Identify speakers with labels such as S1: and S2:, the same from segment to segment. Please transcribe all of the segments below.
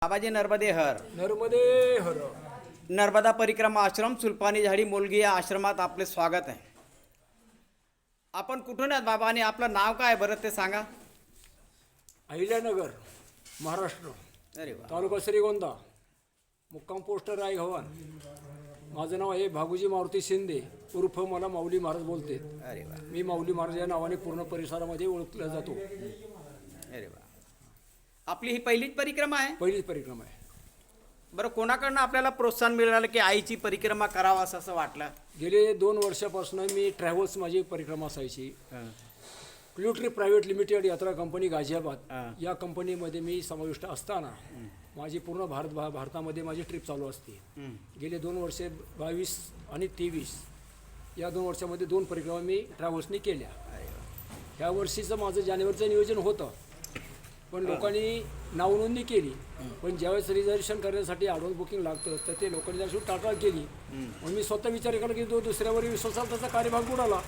S1: बाबाजी नर्मदे हर.
S2: नर्मदे हर.
S1: नर्मदा परिक्रमा आश्रम सुलपानी झाडी मुलगी या आश्रमात आपले स्वागत आहे. आपण कुठून आहात बाबा आणि आपलं नाव काय बरं ते सांगा.
S2: अहिल्यानगर महाराष्ट्र,
S1: अरे वा.
S2: तालुका श्रीगोंदा, मुक्काम पोस्ट रायगव्हाण. माझं नाव आहे भागुजी मारुती शिंदे, उर्फ मला माऊली महाराज बोलते.
S1: अरे वा.
S2: मी माऊली महाराज या नावाने पूर्ण परिसरामध्ये ओळखला जातो.
S1: अरे वा. आपली ही पहिलीच परिक्रमा आहे.
S2: पहिलीच परिक्रमा आहे.
S1: बरं, कोणाकडनं आपल्याला प्रोत्साहन मिळालं की आईची परिक्रमा करावा असं वाटलं?
S2: गेले 2 वर्षापासून मी ट्रॅव्हल्स माझी परिक्रमा असायची. क्ल्युट्री प्रायव्हेट लिमिटेड यात्रा कंपनी गाझियाबाद या कंपनीमध्ये मी समाविष्ट असताना माझी पूर्ण भारतामध्ये माझी ट्रिप चालू असते. गेले 2 वर्षे 22 आणि 23 या 2 वर्षामध्ये 2 परिक्रमा मी ट्रॅव्हल्सनी केल्या. ह्या वर्षीचं माझं जानेवारीचं नियोजन होतं, पण लोकांनी नावनोंदणी केली. पण ज्यावेळेस रिझर्वेशन करण्यासाठी ॲडव्हान्स बुकिंग लागतं तर ते लोकांनी त्यासाठी टाळाटाळ केली. मग मी स्वतः विचार केला की जो दुसऱ्यावर विश्वासाल त्याचा कार्यभाग बुडाला.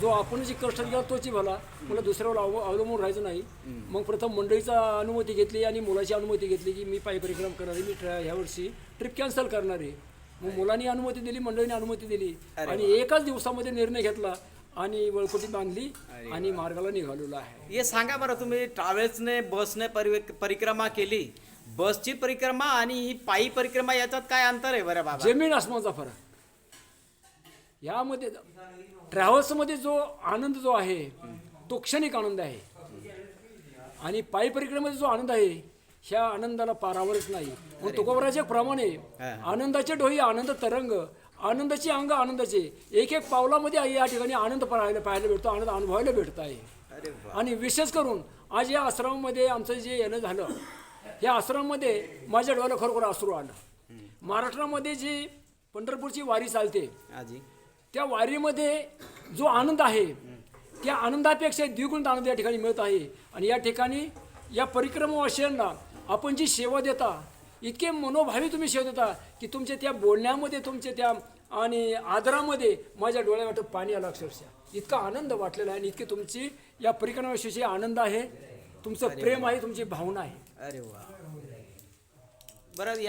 S2: जो आपण जी कष्ट केला तोची भला, मला दुसऱ्यावर अवलंबून राहायचं नाही. मग प्रथम मंडळीचा अनुमती घेतली आणि मुलाची अनुमती घेतली की मी पायी परिक्रम करणार आहे, मी ह्यावर्षी ट्रिप कॅन्सल करणार आहे. मग मुलांनी अनुमती दिली, मंडळीने अनुमती दिली आणि एकाच दिवसामध्ये निर्णय घेतला आणि वळकुटी बांधली आणि मार्गाला निघालेलो आहे.
S1: हे सांगा बरं, तुम्ही ट्रॅव्हल्सने बसने परिक्रमा केली, बसची परिक्रमा आणि ही पायी परिक्रमा याच्यात काय अंतर आहे बरं बाबा?
S2: जमीन आसमानचा फरक. यामध्ये ट्रॅव्हल्समध्ये जो आनंद जो आहे तो क्षणिक आनंद आहे आणि पायी परिक्रमेमध्ये जो आनंद आहे ह्या आनंदाला पारावरच नाही. मग तुकोबराच्या प्रमाणे आनंदाचे डोही आनंद तरंग, आनंदाची अंग आनंदाचे, एक एक पावलामध्ये या ठिकाणी आनंद पाहायला भेटतो, आनंद अनुभवायला भेटत आहे. आणि विशेष करून आज या आश्रमामध्ये आमचं जे येणं झालं, या आश्रमामध्ये माझ्या डोळ्याला खरोखर अश्रू आलं. महाराष्ट्रामध्ये जी पंढरपूरची वारी चालते त्या वारीमध्ये जो आनंद आहे त्या आनंदापेक्षा द्विगुणित आनंद या ठिकाणी मिळत आहे. आणि या ठिकाणी या परिक्रमावासियांना आपण जी सेवा देता, इतके मनोभावी तुम्ही सेवा देता की तुमच्या त्या बोलण्यामध्ये, तुमच्या त्या आणि आदरामध्ये माझ्या डोळ्यात पाणी आलं अक्षरशः. इतका आनंद वाटलेला आहे आणि इतके तुमची या परिक्रमाविषयी आनंद आहे, तुमचं प्रेम आहे, तुमची भावना आहे.
S1: अरे वा. बरं,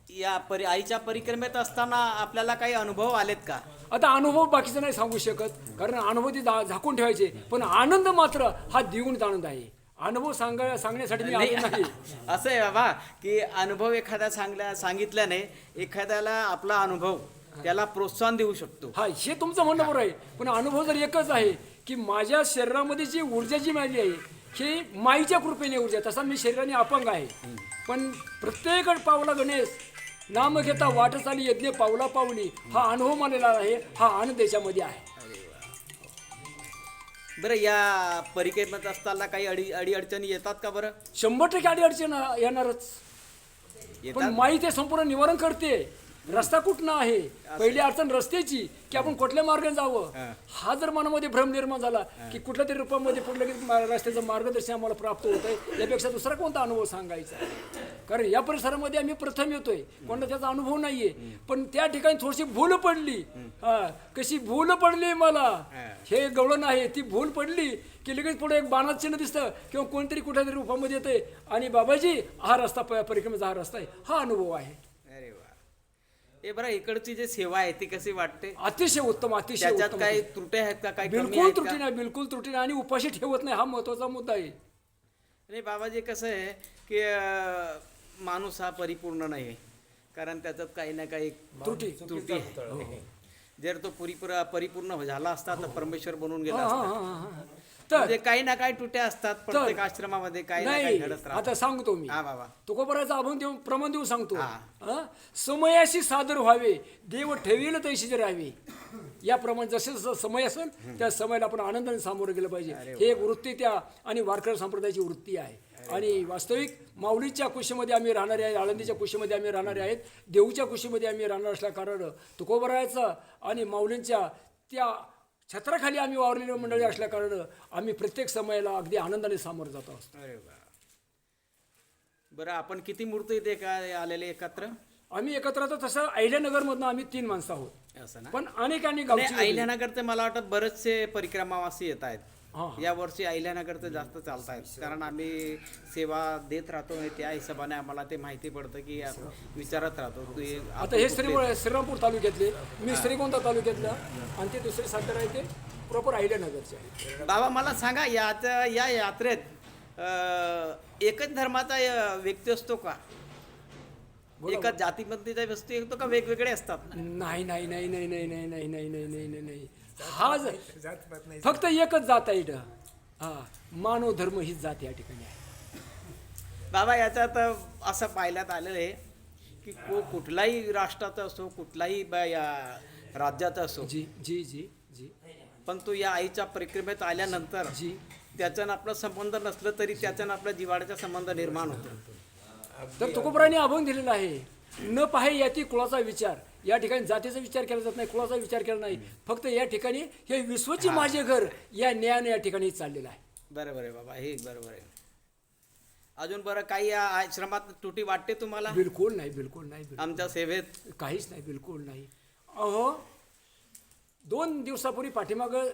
S1: या आईच्या परिक्रमेत असताना आपल्याला काही अनुभव आलेत का?
S2: आता अनुभव बाकीचं नाही सांगू शकत, कारण अनुभव ते झाकून ठेवायचे, पण आनंद मात्र हा द्विगुणित आनंद आहे. अनुभव सांगण्यासाठी मी आलो नाही.
S1: असं आहे बाबा की अनुभव एखाद्या सांगितल्याने एखाद्याला आपला अनुभव त्याला प्रोत्साहन देऊ शकतो.
S2: हा, हे तुमचं म्हणणं बरोबर आहे, पण अनुभव जर एकच आहे की माझ्या शरीरामध्ये जी ऊर्जा जी मिळाली आहे ही माईच्या कृपेने ऊर्जा. तसा मी शरीराने अपंग आहे, पण प्रत्येक पावला गणेश नाम घेता वाट चाली यज्ञ पावला पावली, हा अनुभव मानलेला आहे, हा आनंद त्याच्यामध्ये आहे.
S1: बरं, या परिक्रमेत असताना काही अडीअडचणी येतात का बरं?
S2: 100% अडीअडचण येणारच, पण माई ते संपूर्ण निवारण करते. रस्ता कुठनं आहे, पहिली अडचण रस्त्याची की आपण कुठल्या मार्गाने जावं. हा जर मनामध्ये भ्रम निर्माण झाला की कुठल्या तरी रूपामध्ये पुढलं की रस्त्याचं मार्गदर्शन आम्हाला प्राप्त होत आहे, यापेक्षा दुसरा कोणता अनुभव सांगायचा? कारण या परिसरामध्ये आम्ही प्रथम येतोय, कोणता त्याचा अनुभव नाहीये. पण त्या ठिकाणी थोडीशी भूल पडली. कशी भूल पडली मला, हे गवळण आहे, ती भूल पडली की लगेच पुढे एक बाणाचं चिन्ह दिसतं किंवा कोणतरी कुठल्या तरी रूपामध्ये येते आणि बाबाजी हा रस्ता परिक्रमेचा हा रस्ता आहे, हा अनुभव आहे.
S1: अरे वा. हे बरं, इकडची जी सेवा आहे ती कशी वाटते?
S2: अतिशय उत्तम, अतिशय
S1: त्याच्यात
S2: उत्तम.
S1: काही त्रुटी आहेत का? काही
S2: बिलकुल त्रुटी नाही, बिलकुल त्रुटी नाही आणि उपाशी ठेवत नाही, हा महत्वाचा मुद्दा आहे.
S1: आणि बाबाजी कसं आहे की माणूस हा परिपूर्ण नाही, कारण त्याच्यात काही ना काही त्रुटी आहे. जर तो परिपूर्ण झाला असता तर परमेश्वर बनून गेला असता. तर काही ना काही त्रुट्या असतात प्रत्येक आश्रमामध्ये, काही ना काही घडत राहतात.
S2: आता सांगतो मी,
S1: हा बाबा,
S2: तुकोबराचं अभंग देऊन प्रमाण देऊन सांगतो. समयाशी सादर व्हावे, देव ठेवील तैशी राहावे. याप्रमाणे जसे समय असेल त्या समयाला आपण आनंदाने सामोरं गेलं पाहिजे. हे एक वृत्ती त्या आणि वारकरी संप्रदायाची वृत्ती आहे. आणि वास्तविक माऊलीच्या कुशीमध्ये आम्ही राहणारे आहे, आळंदीच्या कुशीमध्ये आम्ही राहणारे आहेत, देऊच्या कुशीमध्ये आम्ही राहणार असल्या कारण तुकोबराचं आणि माऊलींच्या त्या छत्राखाली आम्ही वावरलेली मंडळी असल्या कारण आम्ही प्रत्येक समयाला अगदी आनंदाने सामोरं जात असतो.
S1: अरे वा. बरं, आपण किती मूर्ती इथे काय आलेले एकत्र?
S2: आम्ही एकत्र आता तसं अहिल्यानगरमधनं आम्ही 3 माणसं आहोत,
S1: असं ना?
S2: पण अनेक गावची
S1: अहिल्यानगर ते मला वाटतं बरेचसे परिक्रमावासी येत आहेत.
S2: हां.
S1: या वर्षी अहिल्यानगरचं जास्त चालत आहेत, कारण आम्ही सेवा देत राहतो आणि त्या हिशोबाने आम्हाला ते माहिती पडतं की विचारत राहतो की
S2: आता हे श्रीरामपूर तालुक्यातले, मी श्रीगोंदा तालुक्यातला, आणि ते दुसरे सातारा आहे ते प्रॉपर अहिल्यानगरचे आहे.
S1: बाबा मला सांगा, या यात्रेत एकच धर्माचा व्यक्ती असतो का?
S2: बोला,
S1: एकच जातीमधीचा व्यक्ती असतो का वेगवेगळे असतात?
S2: नाही नाही नाही नाही नाही नाही नाही नाही नाही नाही नाही नाही हा फक्त एकच जात आहे इथं. हा, मानव धर्म हीच जात या ठिकाणी आहे.
S1: बाबा याच्यात असं पाहण्यात आलेलं आहे की कुठलाही राष्ट्राचा असो, कुठलाही राज्याचा असो,
S2: जी जी जी जी
S1: पण तो या आईच्या परिक्रमेत आल्यानंतर
S2: जी
S1: त्याच्यानं आपला संबंध नसलं तरी त्याच्यानं आपल्या जिव्हाळ्याचा संबंध निर्माण होतो.
S2: तर तुकोबराने अभंग दिलेला आहे, न पाहे याती कुळाचा विचार. या ठिकाणी जातीचा विचार केला जात नाही, कुळाचा विचार केला नाही. फक्त या ठिकाणी हे विश्वची माझे घर या न्यायाने या ठिकाणी चाललेलं आहे.
S1: बरोबर आहे बाबा, हे बरोबर आहे. अजून बरं काही या आश्रमात त्रुटी वाटते तुम्हाला?
S2: बिलकुल नाही, बिलकुल नाही,
S1: आमच्या सेवेत
S2: काहीच नाही, बिलकुल नाही. अहो 2 दिवसापूर्वी पाठीमागं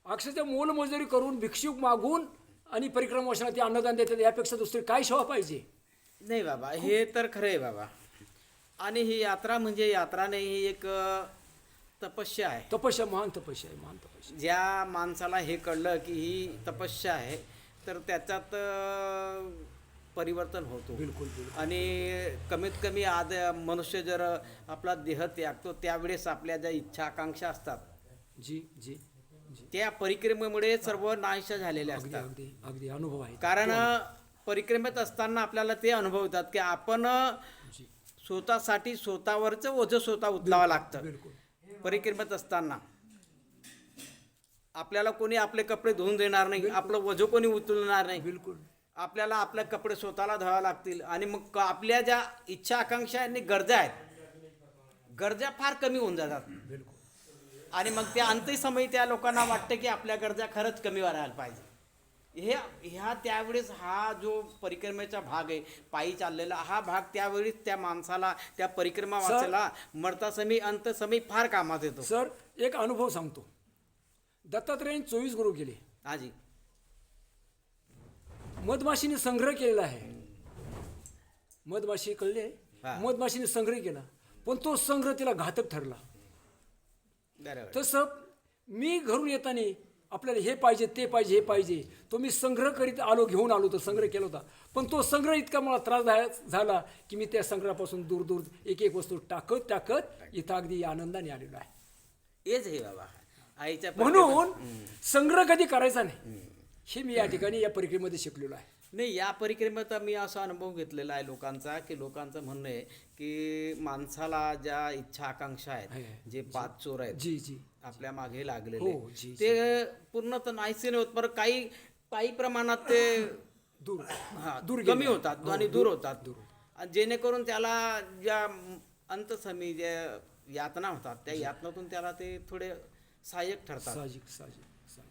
S2: अक्षरशः मोलमजुरी करून भिक्षुक मागून आणि परिक्रमा वर्षाला ते अन्नदान देतात. यापेक्षा दुसरी काय सेवा पाहिजे?
S1: नाही बाबा, हे तर खरं आहे बाबा. आणि ही यात्रा म्हणजे यात्रा नाही, ही एक तपस्या आहे.
S2: तपस्या, महान तपस्या आहे, महान तपस्या.
S1: ज्या माणसाला हे कळलं की ही तपस्या आहे तर त्याच्यात परिवर्तन होतो.
S2: बिलकुल बिलकुल.
S1: आणि कमीत कमी मनुष्य जर आपला देह त्यागतो त्यावेळेस आपल्या ज्या इच्छा आकांक्षा असतात
S2: जी जी जी
S1: त्या परिक्रमेमुळे सर्व नाहीशा झालेल्या
S2: अगदी
S1: असतात.
S2: अगदी अगदी अनुभव आहे.
S1: कारण परिक्रमेत असताना आपल्याला ते अनुभव येतात की आपण
S2: जी
S1: स्वतःसाठी स्वतःवरचं ओझं स्वतः उचलावं लागतं.
S2: बिलकुल.
S1: परिक्रमेत असताना आपल्याला कोणी आपले कपडे धुवून देणार नाही, आपलं वजो कोणी उचलणार नाही.
S2: बिलकुल.
S1: आपल्याला आपले कपडे स्वतःला धुवावे लागतील. आणि मग आपल्या ज्या इच्छा आकांक्षा आणि गरजा आहेत, गरजा फार कमी होऊन जातात.
S2: बिलकुल.
S1: आणि मग त्या अंत्यसमयी त्या लोकांना वाटतं की आपल्या गरजा खरंच कमी व्हायला पाहिजे. ह्या त्यावेळेस हा जो परिक्रमेचा भाग आहे, पायी चाललेला हा भाग त्यावेळेस त्या माणसाला, त्या परिक्रमा वाचायला मरतासमी अंतसमयी फार कामात येतो.
S2: सर एक अनुभव सांगतो. दत्तात्रेयांनी 24 गुरु केले.
S1: हाजी.
S2: मधमाशीने संग्रह केलेला आहे. मधमाशी कळले,
S1: हा.
S2: मधमाशीने संग्रह केला, पण तो संग्रह तिला घातक ठरला.
S1: बरोबर.
S2: तसं मी घरून येताना आपल्याला हे पाहिजे, ते पाहिजे, हे पाहिजे, तो मी संग्रह करीत आलो, घेऊन आलो, तो संग्रह केला होता. पण तो संग्रह इतका मला त्रास झाला की मी त्या संग्रहापासून दूर दूर एक एक वस्तू टाकत इथं अगदी आनंदाने आलेलो आहे.
S1: हेच हे बाबा आईच्या
S2: म्हणून संग्रह कधी करायचा नाही, हे मी या ठिकाणी या परिक्रमेमध्ये शिकलेलो आहे.
S1: नाही, या परिक्रमेत मी असा अनुभव घेतलेला आहे लोकांचा, की लोकांचं म्हणणं आहे की माणसाला ज्या इच्छा आकांक्षा आहेत, जे 5 चोर आहेत
S2: जी जी
S1: आपल्या मागे लागलेले,
S2: हो, जी,
S1: ते पूर्ण तर नाहीसे नाही होत, पण काही प्रमाणात ते
S2: दूर
S1: दूर कमी होतात आणि दूर होतात. आणि जेणेकरून त्याला ज्या अंतसमी ज्या यातना होतात त्या यातनातून त्याला ते थोडे सहाय्यक ठरतात.
S2: साहजिक साहजिक.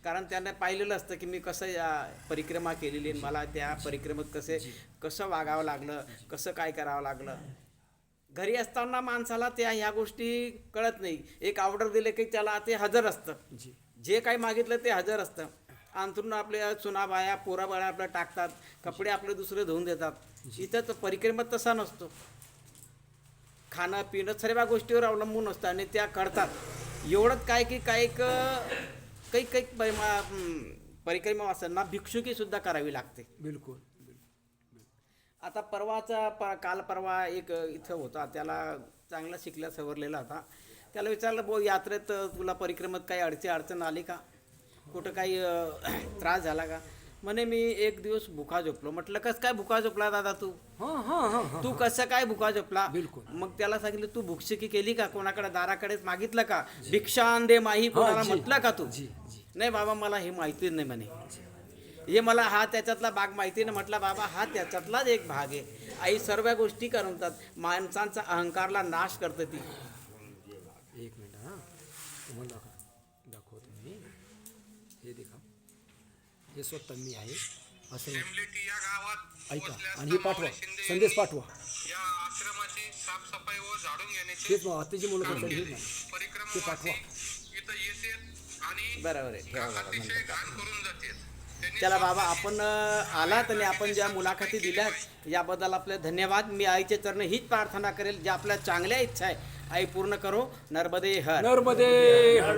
S1: कारण त्यांना पाहिलेलं असतं की मी कसं या परिक्रमा केलेली आणि मला त्या परिक्रमेत कसं वागावं लागलं, कसं काय करावं लागलं. घरी असताना माणसाला ह्या गोष्टी कळत नाही. एक ऑर्डर दिले की त्याला ते हजर असतं, जे काही मागितलं ते हजर असतं. अंथरून आपल्या चुनाबाया पोराबाळ्या आपल्या टाकतात, कपडे आपले दुसरे धुवून देतात. इथं तर परिक्रमेत तसा नसतो. खाणं पिणं सर्व गोष्टीवर अवलंबून असतं आणि त्या करतात. एवढंच काय की काही परिक्रमा वाचताना भिक्षुकी सुद्धा करावी लागते.
S2: बिलकुल.
S1: आता काल परवा एक इथं होता, त्याला चांगला शिकला सवरलेला होता. त्याला विचारलं, बो यात्रेत तुला परिक्रमेत काही अडचण आली का, कुठं काही त्रास झाला का? म्हणे मी 1 दिवस भुका झोपलो. म्हटलं कसं काय भुका झोपला दादा तू? तू कसं काय भुका झोपला?
S2: बिलकुल.
S1: मग त्याला सांगितलं, तू भिक्षुकी केली का? कोणाकडे दाराकडेच मागितलं का? भिक्षान दे माही कोणाला म्हटलं का तू? नाही बाबा मला हे माहिती नाही म्हणे. हे मला हा त्याच्यातला भाग माहिती नाही. म्हटला बाबा हा त्याच्यातलाच एक भाग आहे. आई सर्व गोष्टी करतात, माणसांचा अहंकारला नाश करते ती.
S2: एक मिनिट, हां तुम्हाला दाखवतो मी. हे देखा, हे स्वतः मी आहे असं ऐका आणि हे पाठवा, संदेश पाठवा.
S3: या आश्रमाची साफसफाई व झाडून घेण्याची
S2: तेच मग आताची मुलं करतात, हे नाही ते पाठवा.
S3: इथं येते आणि
S1: बरोबर आहे, ठेवा बाबा
S3: अतिशय
S1: नंतर.
S3: घाण करून जातील. त्यांनी
S1: चला बाबा, आपण आलात आणि आपण ज्या मुलाखती दिल्यात याबद्दल आपले धन्यवाद. मी आईच्या चरणी हीच प्रार्थना करेल, ज्या आपल्या चांगल्या इच्छा आहे आई पूर्ण करो. नर्मदे हर.
S2: नर्मदे हर.